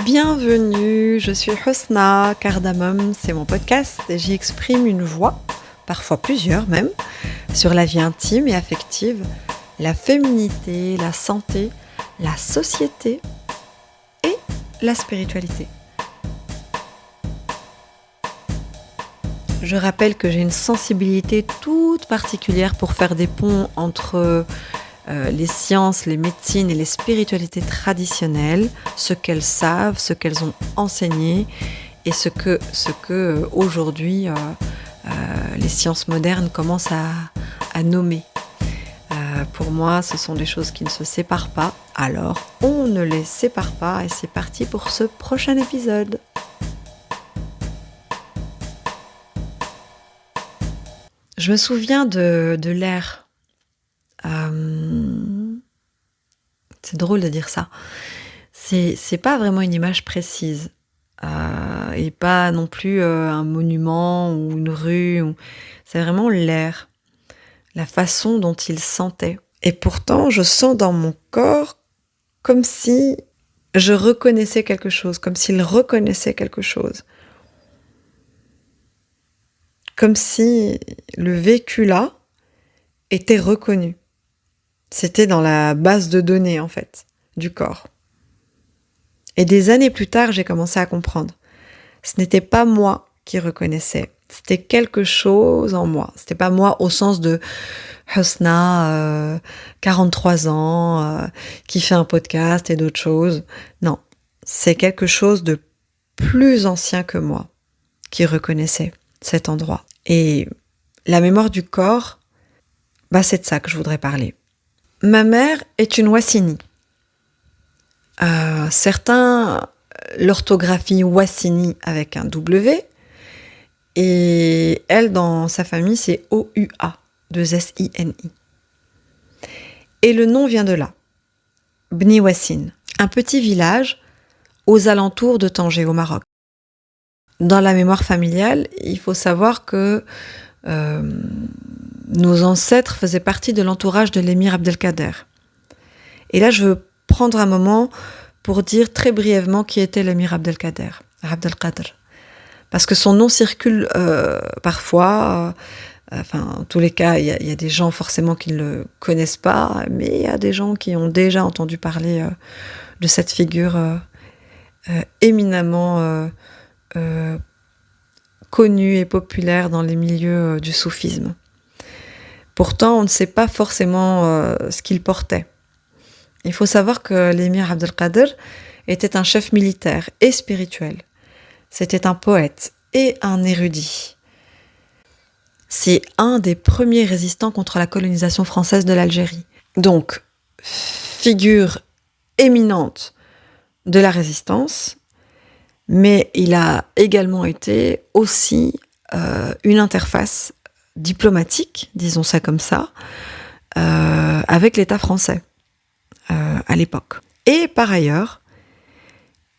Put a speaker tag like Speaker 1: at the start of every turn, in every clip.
Speaker 1: Bienvenue, je suis Hosna, Cardamome, c'est mon podcast et j'y exprime une voix, parfois plusieurs même, sur la vie intime et affective, la féminité, la santé, la société et la spiritualité. Je rappelle que j'ai une sensibilité toute particulière pour faire des ponts entre les sciences, les médecines et les spiritualités traditionnelles, ce qu'elles savent, ce qu'elles ont enseigné et ce que aujourd'hui les sciences modernes commencent à nommer. Pour moi, ce sont des choses qui ne se séparent pas, alors on ne les sépare pas et c'est parti pour ce prochain épisode. Je me souviens de l'air. C'est drôle de dire ça. C'est pas vraiment une image précise. Et pas non plus un monument ou une rue. C'est vraiment l'air. La façon dont il sentait. Et pourtant, je sens dans mon corps comme si je reconnaissais quelque chose, comme s'il reconnaissait quelque chose. Comme si le vécu là était reconnu. C'était dans la base de données, en fait, du corps. Et des années plus tard, j'ai commencé à comprendre. Ce n'était pas moi qui reconnaissais. C'était quelque chose en moi. C'était pas moi au sens de Hosna, 43 ans, qui fait un podcast et d'autres choses. Non, c'est quelque chose de plus ancien que moi qui reconnaissait cet endroit. Et la mémoire du corps, c'est de ça que je voudrais parler. Ma mère est une Wassini. Certains l'orthographient Wassini avec un W, et elle, dans sa famille, c'est O-U-A, 2-S-I-N-I. Et le nom vient de là, Bni Wassin, un petit village aux alentours de Tanger, au Maroc. Dans la mémoire familiale, il faut savoir que nos ancêtres faisaient partie de l'entourage de l'émir Abdelkader. Et là, je veux prendre un moment pour dire très brièvement qui était l'émir Abdelkader. Parce que son nom circule parfois. En tous les cas, il y a des gens forcément qui ne le connaissent pas, mais il y a des gens qui ont déjà entendu parler de cette figure éminemment connue et populaire dans les milieux du soufisme. Pourtant, on ne sait pas forcément ce qu'il portait. Il faut savoir que l'émir Abdelkader était un chef militaire et spirituel. C'était un poète et un érudit. C'est un des premiers résistants contre la colonisation française de l'Algérie. Donc, figure éminente de la résistance, mais il a également été aussi une interface diplomatique, disons ça comme ça, avec l'État français à l'époque. Et par ailleurs,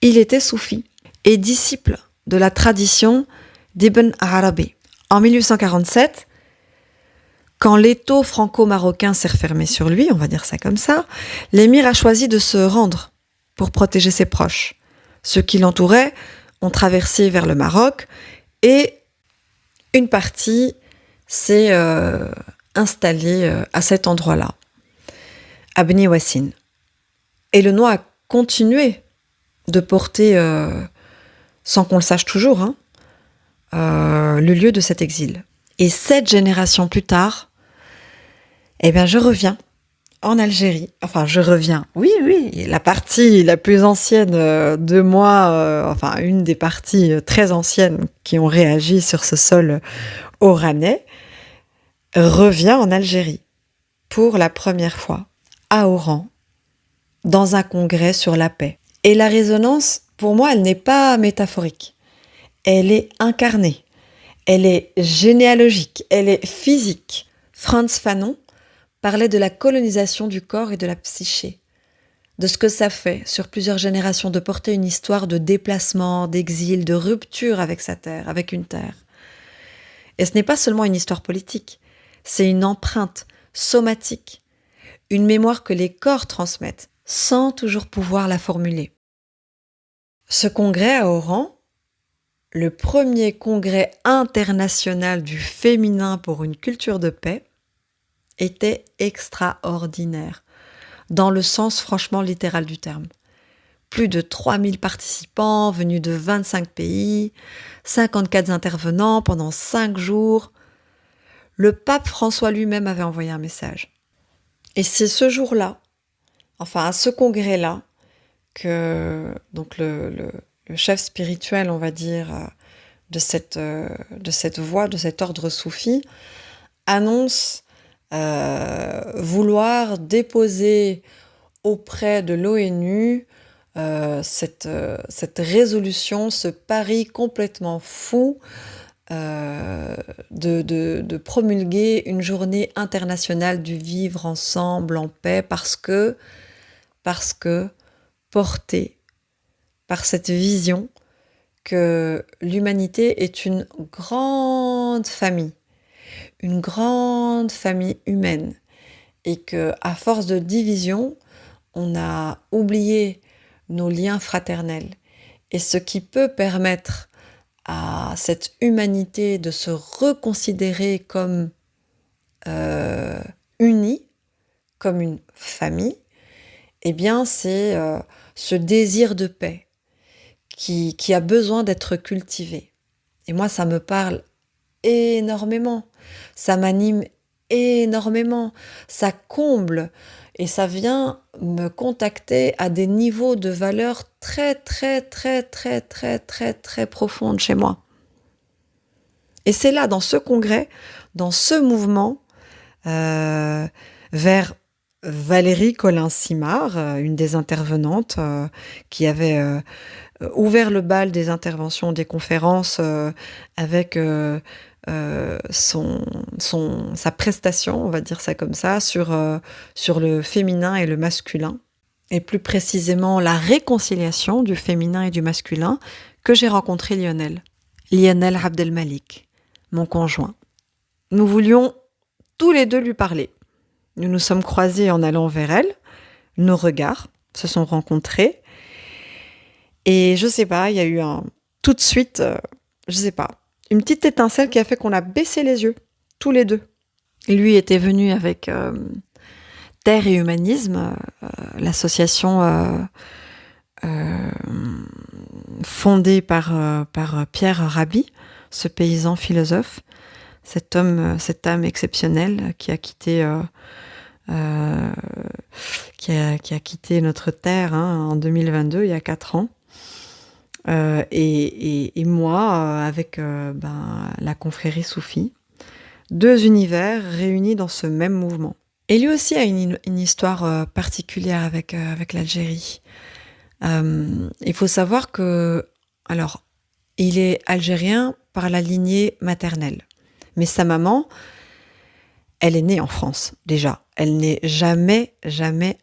Speaker 1: il était soufi et disciple de la tradition d'Ibn Arabi. En 1847, quand l'étau franco-marocain s'est refermé sur lui, on va dire ça comme ça, l'émir a choisi de se rendre pour protéger ses proches. Ceux qui l'entouraient ont traversé vers le Maroc et une partie s'est installée à cet endroit-là, à Bni Wassin. Et le nom a continué de porter, sans qu'on le sache toujours, le lieu de cet exil. Et 7 générations plus tard, je reviens en Algérie. Enfin, je reviens. Oui, la partie la plus ancienne de moi, une des parties très anciennes qui ont réagi sur ce sol oranais, revient en Algérie pour la première fois à Oran, dans un congrès sur la paix. Et la résonance, pour moi, elle n'est pas métaphorique. Elle est incarnée. Elle est généalogique. Elle est physique. Frantz Fanon parlait de la colonisation du corps et de la psyché, de ce que ça fait sur plusieurs générations de porter une histoire de déplacement, d'exil, de rupture avec sa terre, avec une terre. Et ce n'est pas seulement une histoire politique, c'est une empreinte somatique, une mémoire que les corps transmettent sans toujours pouvoir la formuler. Ce congrès à Oran, le premier congrès international du féminin pour une culture de paix, était extraordinaire, dans le sens franchement littéral du terme. Plus de 3000 participants venus de 25 pays, 54 intervenants pendant 5 jours. Le pape François lui-même avait envoyé un message. Et c'est ce jour-là, enfin à ce congrès-là, que donc le chef spirituel, on va dire, de cette voie, de cet ordre soufi, annonce vouloir déposer auprès de l'ONU cette résolution, ce pari complètement fou de promulguer une journée internationale du vivre ensemble en paix parce que porté par cette vision que l'humanité est une grande famille humaine, et que à force de division, on a oublié nos liens fraternels. Et ce qui peut permettre à cette humanité de se reconsidérer comme unie, comme une famille, eh bien c'est ce désir de paix qui a besoin d'être cultivé. Et moi, ça me parle énormément, ça m'anime énormément, ça comble et ça vient me contacter à des niveaux de valeur très très très très très très très profondes chez moi. Et c'est là, dans ce congrès, dans ce mouvement, vers Valérie Collin-Simard, une des intervenantes qui avait ouvert le bal des interventions, des conférences avec sa prestation, on va dire ça comme ça, sur le féminin et le masculin, et plus précisément la réconciliation du féminin et du masculin, que j'ai rencontré Lionel Abdelmalik, mon conjoint. Nous voulions tous les deux lui parler. Nous nous sommes croisés en allant vers elle, nos regards se sont rencontrés, et je sais pas, il y a eu tout de suite, je sais pas, une petite étincelle qui a fait qu'on a baissé les yeux, tous les deux. Lui était venu avec Terre et Humanisme, l'association fondée par Pierre Rabhi, ce paysan philosophe, cette âme exceptionnelle qui a quitté notre terre en 2022, il y a 4 ans. Et moi, avec la confrérie soufie, 2 univers réunis dans ce même mouvement. Et lui aussi a une histoire particulière avec l'Algérie. Il faut savoir que, alors, il est algérien par la lignée maternelle. Mais sa maman, elle est née en France, déjà. Elle n'est jamais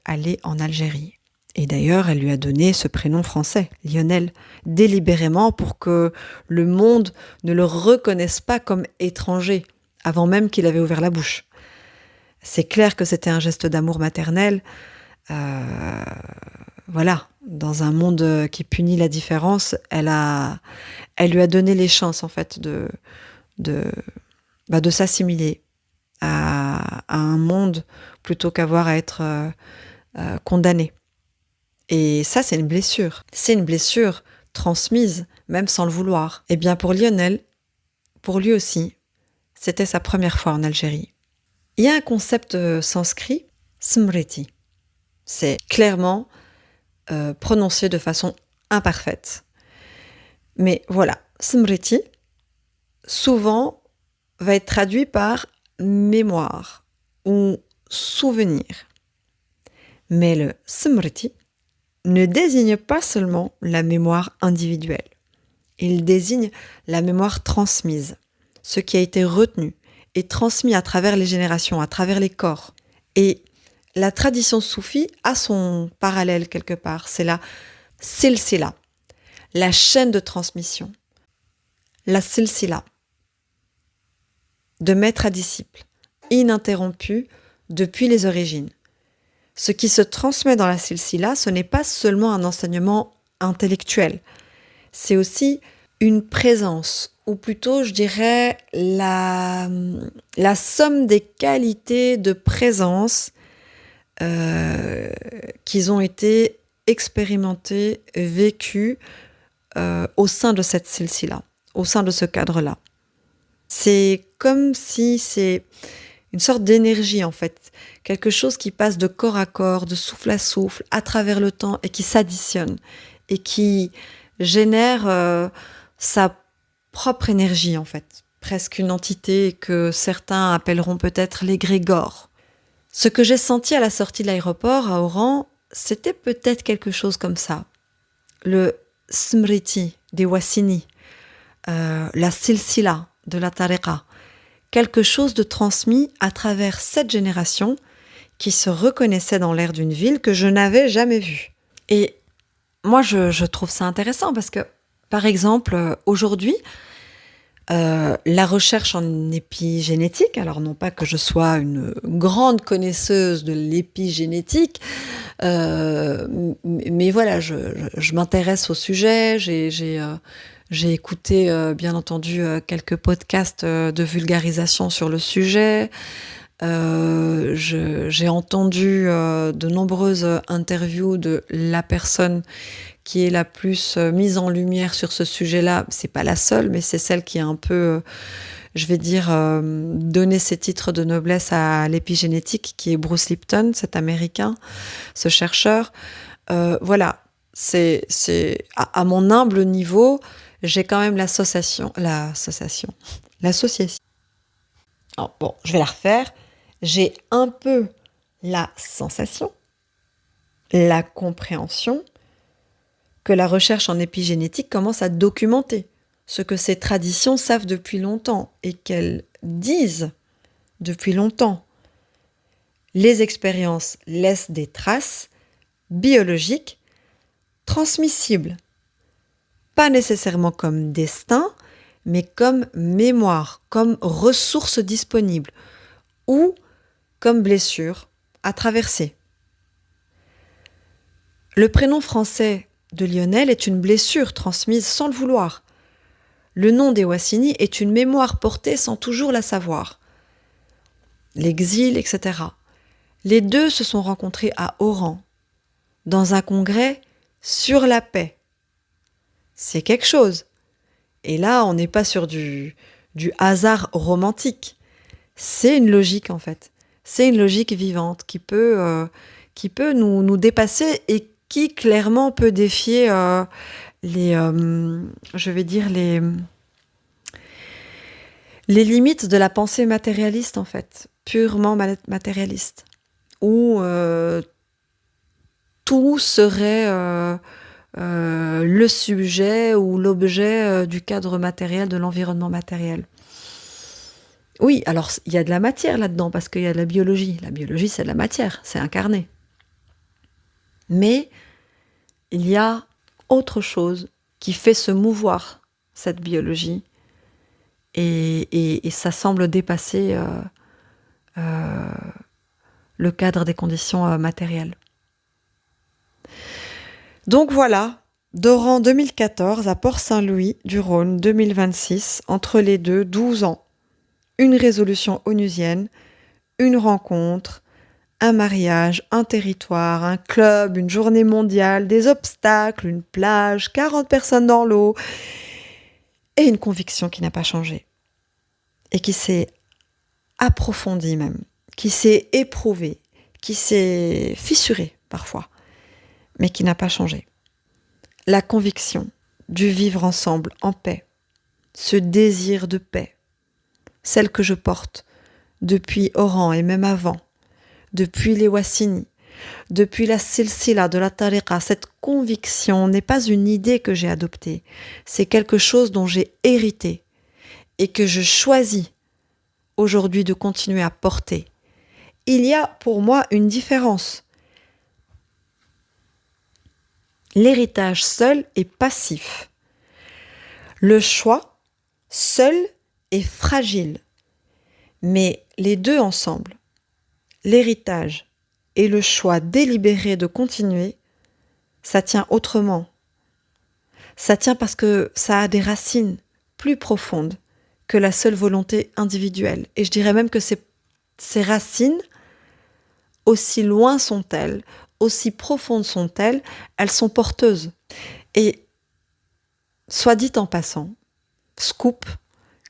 Speaker 1: allée en Algérie. Et d'ailleurs, elle lui a donné ce prénom français, Lionel, délibérément pour que le monde ne le reconnaisse pas comme étranger, avant même qu'il avait ouvert la bouche. C'est clair que c'était un geste d'amour maternel. Voilà, dans un monde qui punit la différence, elle lui a donné les chances, en fait, de s'assimiler à un monde plutôt qu'avoir à être condamné. Et ça, c'est une blessure. C'est une blessure transmise, même sans le vouloir. Et bien pour Lionel, pour lui aussi, c'était sa première fois en Algérie. Il y a un concept sanskrit, smriti. C'est clairement prononcé de façon imparfaite. Mais voilà, smriti, souvent, va être traduit par mémoire ou souvenir. Mais le smriti ne désigne pas seulement la mémoire individuelle. Il désigne la mémoire transmise, ce qui a été retenu et transmis à travers les générations, à travers les corps. Et la tradition soufie a son parallèle quelque part, c'est la silsila, la chaîne de transmission. La silsila, de maître à disciple, ininterrompue depuis les origines. Ce qui se transmet dans la silsila, ce n'est pas seulement un enseignement intellectuelle. C'est aussi une présence, ou plutôt, je dirais, la somme des qualités de présence qu'ils ont été expérimentées, vécues au sein de cette silsila, au sein de ce cadre-là. C'est comme si c'est une sorte d'énergie en fait, quelque chose qui passe de corps à corps, de souffle à souffle, à travers le temps et qui s'additionne et qui génère sa propre énergie en fait, presque une entité que certains appelleront peut-être l'égrégore. Ce que j'ai senti à la sortie de l'aéroport à Oran, c'était peut-être quelque chose comme ça. Le smriti des Wassini, la silsila de la tariqa, quelque chose de transmis à travers cette génération qui se reconnaissait dans l'air d'une ville que je n'avais jamais vue. Et moi, je trouve ça intéressant parce que, par exemple, aujourd'hui, la recherche en épigénétique, alors non pas que je sois une grande connaisseuse de l'épigénétique, mais voilà, je m'intéresse au sujet, j'ai écouté, bien entendu, quelques podcasts de vulgarisation sur le sujet. J'ai entendu de nombreuses interviews de la personne qui est la plus mise en lumière sur ce sujet-là. C'est pas la seule, mais c'est celle qui a un peu, je vais dire, donné ses titres de noblesse à l'épigénétique, qui est Bruce Lipton, cet Américain, ce chercheur. Voilà, c'est à mon humble niveau, j'ai quand même l'association. Alors, bon, je vais la refaire. J'ai un peu la sensation, la compréhension que la recherche en épigénétique commence à documenter ce que ces traditions savent depuis longtemps et qu'elles disent depuis longtemps. Les expériences laissent des traces biologiques transmissibles, pas nécessairement comme destin, mais comme mémoire, comme ressources disponibles ou comme blessure à traverser. Le prénom français de Lionel est une blessure transmise sans le vouloir. Le nom des Wassini est une mémoire portée sans toujours la savoir. L'exil, etc. Les deux se sont rencontrés à Oran, dans un congrès sur la paix. C'est quelque chose. Et là, on n'est pas sur du hasard romantique. C'est une logique, en fait. C'est une logique vivante qui peut nous dépasser et qui clairement peut défier je vais dire, les limites de la pensée matérialiste, en fait, purement matérialiste, où tout serait le sujet ou l'objet du cadre matériel, de l'environnement matériel. Oui, alors il y a de la matière là-dedans, parce qu'il y a de la biologie. La biologie, c'est de la matière, c'est incarné. Mais il y a autre chose qui fait se mouvoir cette biologie, et ça semble dépasser le cadre des conditions matérielles. Donc voilà, d'Oran 2014 à Port-Saint-Louis du Rhône 2026, entre les deux, 12 ans. Une résolution onusienne, une rencontre, un mariage, un territoire, un club, une journée mondiale, des obstacles, une plage, 40 personnes dans l'eau, et une conviction qui n'a pas changé, et qui s'est approfondie même, qui s'est éprouvée, qui s'est fissurée parfois, mais qui n'a pas changé. La conviction du vivre ensemble en paix, ce désir de paix, celle que je porte depuis Oran et même avant, depuis les Wassini, depuis la silsila de la tariqa, cette conviction n'est pas une idée que j'ai adoptée, c'est quelque chose dont j'ai hérité et que je choisis aujourd'hui de continuer à porter. Il y a pour moi une différence. L'héritage seul est passif. Le choix seul est fragile. Mais les deux ensemble, l'héritage et le choix délibéré de continuer, ça tient autrement Ça tient parce que ça a des racines plus profondes que la seule volonté individuelle. Et je dirais même que ces racines, aussi loin sont-elles, aussi profondes sont-elles, elles sont porteuses. Et soit dit en passant, scoop,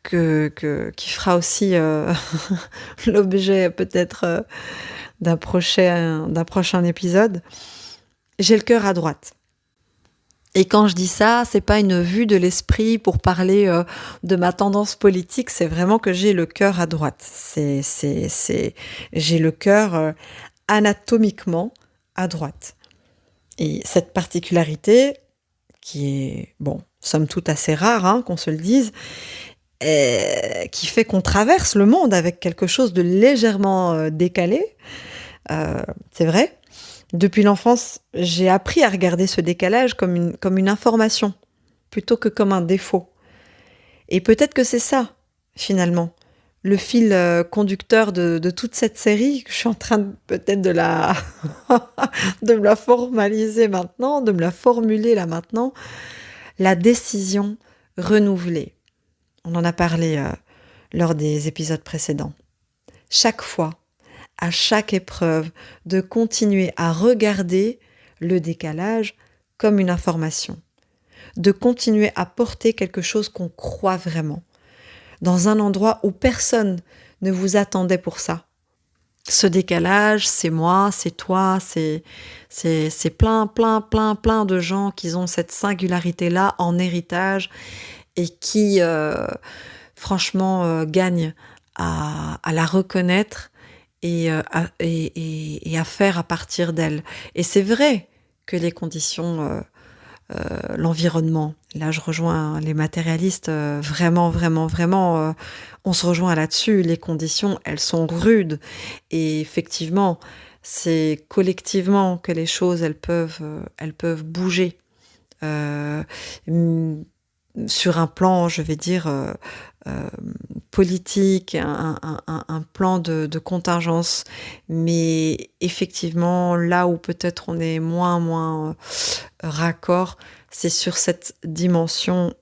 Speaker 1: qui fera aussi l'objet peut-être d'un prochain épisode, j'ai le cœur à droite. Et quand je dis ça, c'est pas une vue de l'esprit pour parler de ma tendance politique, c'est vraiment que j'ai le cœur à droite. J'ai le cœur anatomiquement à droite. Et cette particularité, qui est, bon, somme toute assez rare, hein, qu'on se le dise, qui fait qu'on traverse le monde avec quelque chose de légèrement décalé, c'est vrai. Depuis l'enfance, j'ai appris à regarder ce décalage comme une information, plutôt que comme un défaut. Et peut-être que c'est ça, finalement, le fil conducteur de toute cette série, que je suis en train peut-être de me la formaliser maintenant, de me la formuler là maintenant, la décision renouvelée. On en a parlé lors des épisodes précédents. Chaque fois, à chaque épreuve, de continuer à regarder le décalage comme une information, de continuer à porter quelque chose qu'on croit vraiment, dans un endroit où personne ne vous attendait pour ça. Ce décalage, c'est moi, c'est toi, c'est plein de gens qui ont cette singularité-là en héritage et qui, franchement, gagnent à la reconnaître et à faire à partir d'elle. Et c'est vrai que les conditions, l'environnement, là je rejoins les matérialistes, vraiment, on se rejoint là-dessus, les conditions, elles sont rudes. Et effectivement, c'est collectivement que les choses, elles peuvent bouger. Sur un plan, je vais dire, politique, un plan de contingence. Mais effectivement, là où peut-être on est moins raccord, c'est sur cette dimension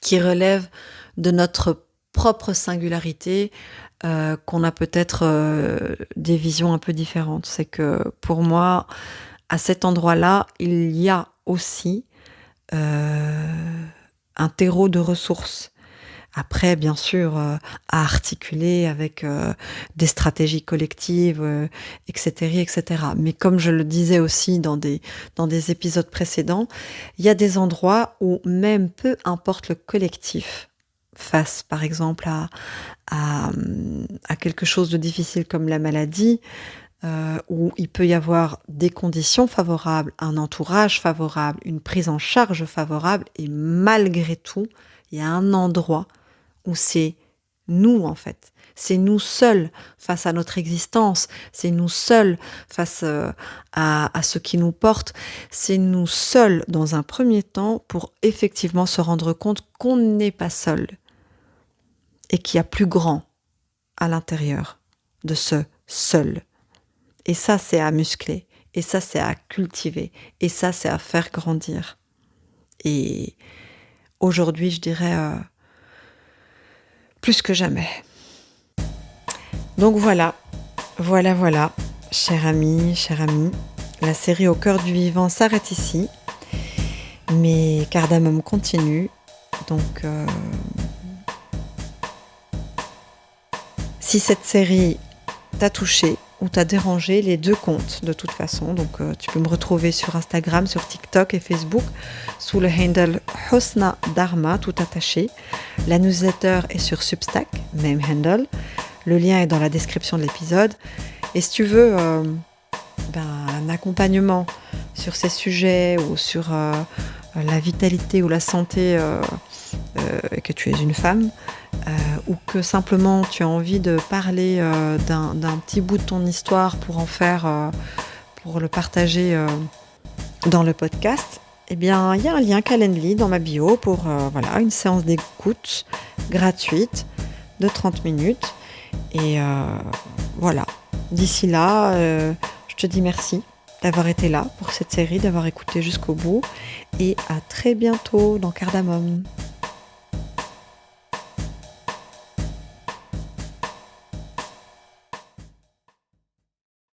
Speaker 1: qui relève de notre propre singularité, qu'on a peut-être des visions un peu différentes. C'est que pour moi, à cet endroit-là, il y a aussi un terreau de ressources. Après, bien sûr, à articuler avec des stratégies collectives, etc. Mais comme je le disais aussi dans des épisodes précédents, il y a des endroits où même peu importe le collectif, face par exemple à quelque chose de difficile comme la maladie, où il peut y avoir des conditions favorables, un entourage favorable, une prise en charge favorable, et malgré tout, il y a un endroit où c'est nous en fait. C'est nous seuls face à notre existence, c'est nous seuls face à ce qui nous porte, c'est nous seuls dans un premier temps pour effectivement se rendre compte qu'on n'est pas seul et qu'il y a plus grand à l'intérieur de ce seul. Et ça, c'est à muscler, et ça, c'est à cultiver, et ça, c'est à faire grandir. Et aujourd'hui, je dirais plus que jamais. Donc voilà, chers amis, la série Au cœur du vivant s'arrête ici, mais Cardamome continue. Donc, si cette série t'a touché ou t'a dérangé, les deux comptent de toute façon. Donc tu peux me retrouver sur Instagram, sur TikTok et Facebook sous le handle Hosna Dharma, tout attaché. La newsletter est sur Substack, même handle. Le lien est dans la description de l'épisode. Et si tu veux un accompagnement sur ces sujets ou sur la vitalité ou la santé, que tu es une femme, ou que simplement tu as envie de parler d'un petit bout de ton histoire pour le partager dans le podcast, eh bien il y a un lien Calendly dans ma bio pour une séance d'écoute gratuite de 30 minutes. Et voilà, d'ici là, je te dis merci d'avoir été là pour cette série, d'avoir écouté jusqu'au bout et à très bientôt dans Cardamome.